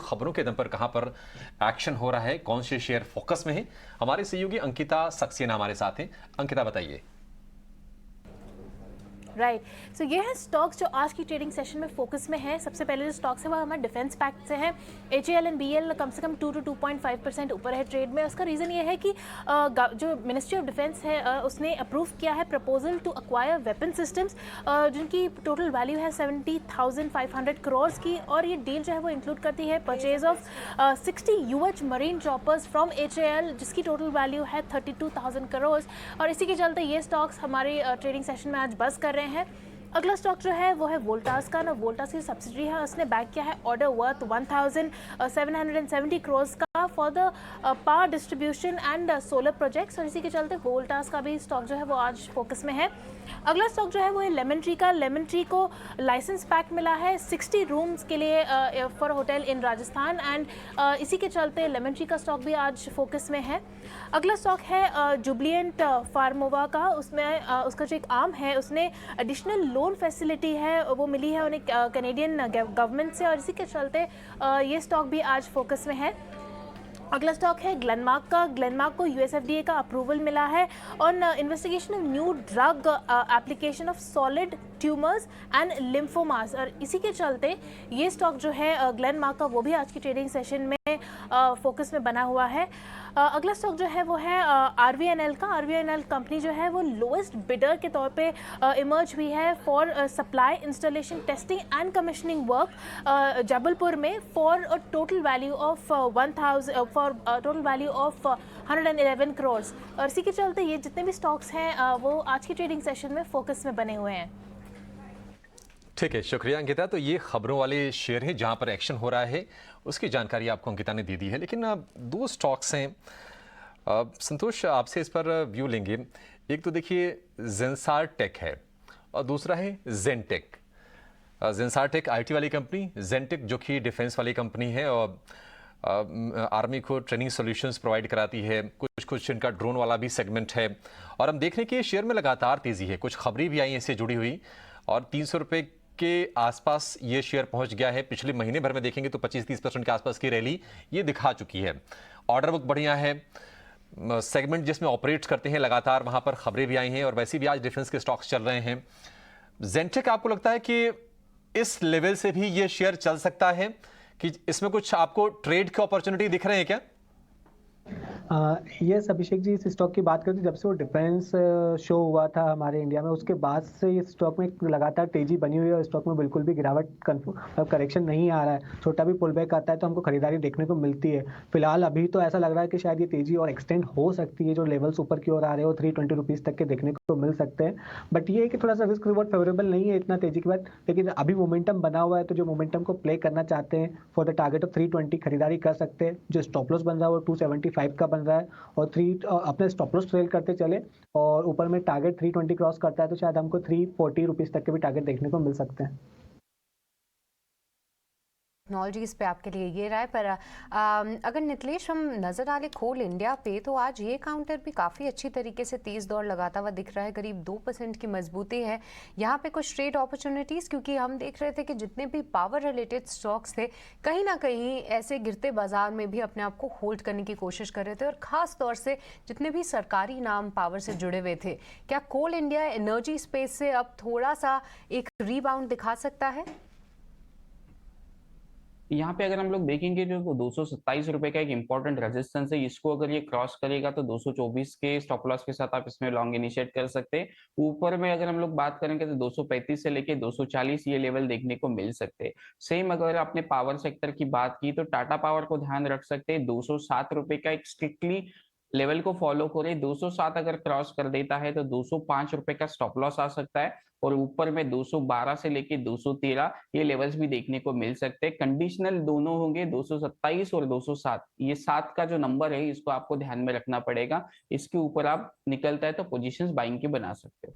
खबरों के दम पर कहां पर एक्शन हो रहा है, कौन से शेयर फोकस में है। हमारे सहयोगी अंकिता सक्सेना हमारे साथ हैं। अंकिता, बताइए। राइट सो ये है स्टॉक्स जो आज की ट्रेडिंग सेशन में फोकस में है। सबसे पहले जो स्टॉक्स है वो हमारे डिफेंस पैक्ट से हैं। HAL एंड BL कम से कम 2 to 2.5% ऊपर है ट्रेड में। उसका रीज़न ये है कि जो मिनिस्ट्री ऑफ डिफेंस है उसने अप्रूव किया है proposal to acquire weapon systems जिनकी टोटल वैल्यू है 70,500 करोड़ की। और ये डील जो है वो इंक्लूड करती है purchase of 60 UH marine choppers from HAL जिसकी टोटल वैल्यू है 32,000 करोड़। और इसी के चलते ये स्टॉक्स हमारे ट्रेडिंग सेशन में आज बस कर रहे हैं। अगला स्टॉक जो है वो है वोल्टास का ना। वोल्टास की सब्सिडी है, उसने बैक किया है ऑर्डर वर्थ 1,770 करोड़ का for the power distribution and solar projects. और इसी के चलते वोल्टास का भी स्टॉक जो है वो आज फोकस में है। अगला स्टॉक जो है वो है लेमन ट्री का। लेमन ट्री को लाइसेंस पैक मिला है 60 रूम्स के लिए for hotel in Rajasthan and इसी के चलते लेमन ट्री का स्टॉक भी आज फोकस में है। अगला स्टॉक है जुबलिएंट फार्मोवा का। उसमें उसका जो एक आर्म है उसने एडिशनल लोन फैसिलिटी है वो मिली है उन्हें कैनेडियन गवर्नमेंट से और इसी के चलते ये स्टॉक भी आज फोकस में है। अगला स्टॉक है ग्लेनमार्क का। ग्लेनमार्क को USFDA का अप्रूवल मिला है on investigation of new drug application of solid tumours and lymphomas. और इसी के चलते ये स्टॉक जो है ग्लेनमार्क का वो भी आज की ट्रेडिंग सेशन में फोकस में बना हुआ है। अगला स्टॉक जो है वो है RVNL का। RVNL कंपनी जो है वो लोएस्ट बिडर के तौर पे इमर्ज हुई है for supply installation testing and commissioning work Jabalpur में for a total value of 111 crore. और इसी के चलते ये जितने भी स्टॉक्स हैं वो आज की ट्रेडिंग सेशन में फोकस में बने हुए हैं। ठीक है, शुक्रिया अंकिता। तो ये खबरों वाले शेयर हैं जहां पर एक्शन हो रहा है, उसकी जानकारी आपको अंकिता ने दे दी है। लेकिन दो स्टॉक्स हैं, संतोष आपसे इस पर व्यू लेंगे। एक तो देखिए जेंसार टेक है और दूसरा है जेनटेक। जेंसार टेक IT वाली कंपनी, जेनटेक जो कि डिफेंस वाली कंपनी है और आर्मी को ट्रेनिंग सॉल्यूशंस प्रोवाइड कराती है। कुछ इनका ड्रोन वाला भी सेगमेंट है और हम देख रहे हैं कि शेयर में लगातार तेजी है। कुछ खबरें भी आई हैं इससे जुड़ी हुई और 300 रुपये के आसपास ये शेयर पहुंच गया है। पिछले महीने भर में देखेंगे तो 25-30% के आसपास की रैली ये दिखा चुकी है। ऑर्डर बुक बढ़िया है, सेगमेंट जिसमें ऑपरेट करते हैं लगातार वहां पर खबरें भी आई हैं और वैसे भी आज डिफेंस के स्टॉक्स चल रहे हैं। जेनटेक, आपको लगता है कि इस लेवल से भी ये शेयर चल सकता है कि इसमें कुछ आपको ट्रेड के अपॉर्चुनिटी दिख रहे हैं क्या? यस अभिषेक जी, इस स्टॉक की बात करें तो जब से वो डिफेंस शो हुआ था हमारे इंडिया में उसके बाद से इस स्टॉक में लगातार तेजी बनी हुई है और स्टॉक में बिल्कुल भी गिरावट करेक्शन नहीं आ रहा है। छोटा भी पुल बैक आता है तो हमको खरीदारी देखने को मिलती है। फिलहाल अभी तो ऐसा लग रहा है कि शायद ये तेजी और एक्सटेंड हो सकती है। जो लेवल्स ऊपर की ओर आ रहे हो 320 रुपीज तक के देखने को मिल सकते हैं। बट ये है कि थोड़ा सा रिस्क रिवॉर्ड फेवरेबल नहीं है इतना तेजी के बाद। लेकिन अभी मोमेंटम बना हुआ है तो जो मोमेंटम को प्ले करना चाहते हैं फॉर द टारगेट ऑफ 320 खरीदारी कर सकते हैं। जो स्टॉप लॉस बन रहा है वो 275 का बन रहा है और अपने स्टॉप लॉस ट्रेल करते चले और ऊपर में टारगेट 320 क्रॉस करता है तो शायद हमको 340 रुपीज तक के भी टारगेट देखने को मिल सकते हैं। टेक्नोलॉजीज पे आपके लिए ये राय पर अगर नितलेश हम नज़र डालें कोल इंडिया पे तो आज ये काउंटर भी काफ़ी अच्छी तरीके से तेज़ दौड़ लगाता हुआ दिख रहा है। करीब 2% की मजबूती है यहाँ पे। कुछ ट्रेड अपॉर्चुनिटीज़ क्योंकि हम देख रहे थे कि जितने भी पावर रिलेटेड स्टॉक्स थे कहीं ना कहीं ऐसे गिरते बाजार में भी अपने आप को होल्ड करने की कोशिश कर रहे थे और ख़ास तौर से जितने भी सरकारी नाम पावर से जुड़े हुए थे। क्या कोल इंडिया एनर्जी स्पेस से अब थोड़ा सा एक रीबाउंड दिखा सकता है? यहाँ पे अगर हम लोग देखेंगे जो 227 रुपए का एक इंपॉर्टेंट रेजिस्टेंस है, इसको अगर ये क्रॉस करेगा तो 224 के स्टॉप लॉस के साथ आप इसमें लॉन्ग इनिशिएट कर सकते हैं। ऊपर में अगर हम लोग बात करेंगे तो 235 से लेके 240 ये लेवल देखने को मिल सकते हैं। सेम अगर आपने पावर सेक्टर की बात की तो टाटा पावर को ध्यान रख सकते हैं। 207 रुपए का एक स्ट्रिक्टली लेवल को फॉलो करे। 207 अगर क्रॉस कर देता है तो 205 रुपए का स्टॉप लॉस आ सकता है और ऊपर में 212 से लेके 213 ये लेवल्स भी देखने को मिल सकते हैं। कंडीशनल दोनों होंगे 227 और 207। ये 7 का जो नंबर है इसको आपको ध्यान में रखना पड़ेगा। इसके ऊपर आप निकलता है तो पोजीशंस बाइंग की बना सकते हो।